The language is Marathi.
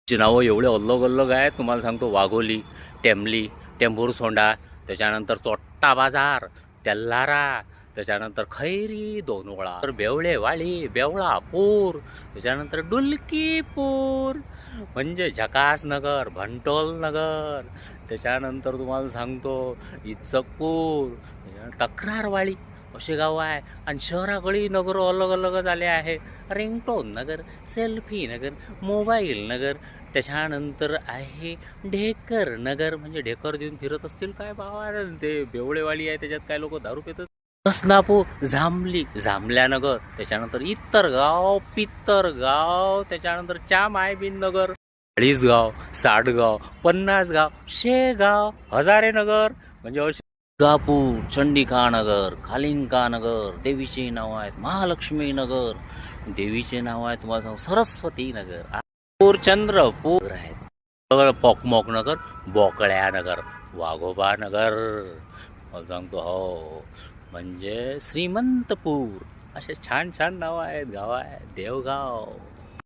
ची नावं एवढे अल्लग-अल्लग आहेत तुम्हाला सांगतो. वाघोली, टेंभली, टेंभुरसोंडा, त्याच्यानंतर चोट्टा बाजार, तेल्हारा, त्याच्यानंतर खैरी, दोनवळा, तर बेवळेवाडी, बेवळापूर, त्याच्यानंतर डुलकीपूर, म्हणजे झकास नगर, भंटोल नगर, त्याच्यानंतर तुम्हाला सांगतो इचकपूर, तक्रारवाडी असे गाव आहे. आणि शहराकडे नगर अलग-अलग झाले आहे. रिंगटोन नगर, सेल्फी नगर, मोबाईल नगर, त्याच्यानंतर आहे ढेकर नगर. म्हणजे ढेकर देऊन फिरत असतील काय बाबा, ते बेवळेवाडी आहे त्याच्यात काय लोक दारू पितात. कसनापूर, जांभली, जांभल्यानगर, त्याच्यानंतर इत्तरगाव, पित्तरगाव, त्याच्यानंतर चामायबीन नगर, चाळीसगाव, साठगाव, पन्नासगाव, शेगाव, हजारेनगर, म्हणजे गापूर, चंडिकानगर, खालिंकानगर, देवीचे नाव आहेत महालक्ष्मी नगर, देवीचे नाव आहे तुम्हाला सांगू सरस्वती नगर, चंद्रपूर आहेत, पोकमोक नगर, बोकळ्या नगर, वाघोबा नगर, मला सांगतो हो, म्हणजे श्रीमंतपूर, असे छान छान नाव आहेत, गाव आहेत, देवगाव.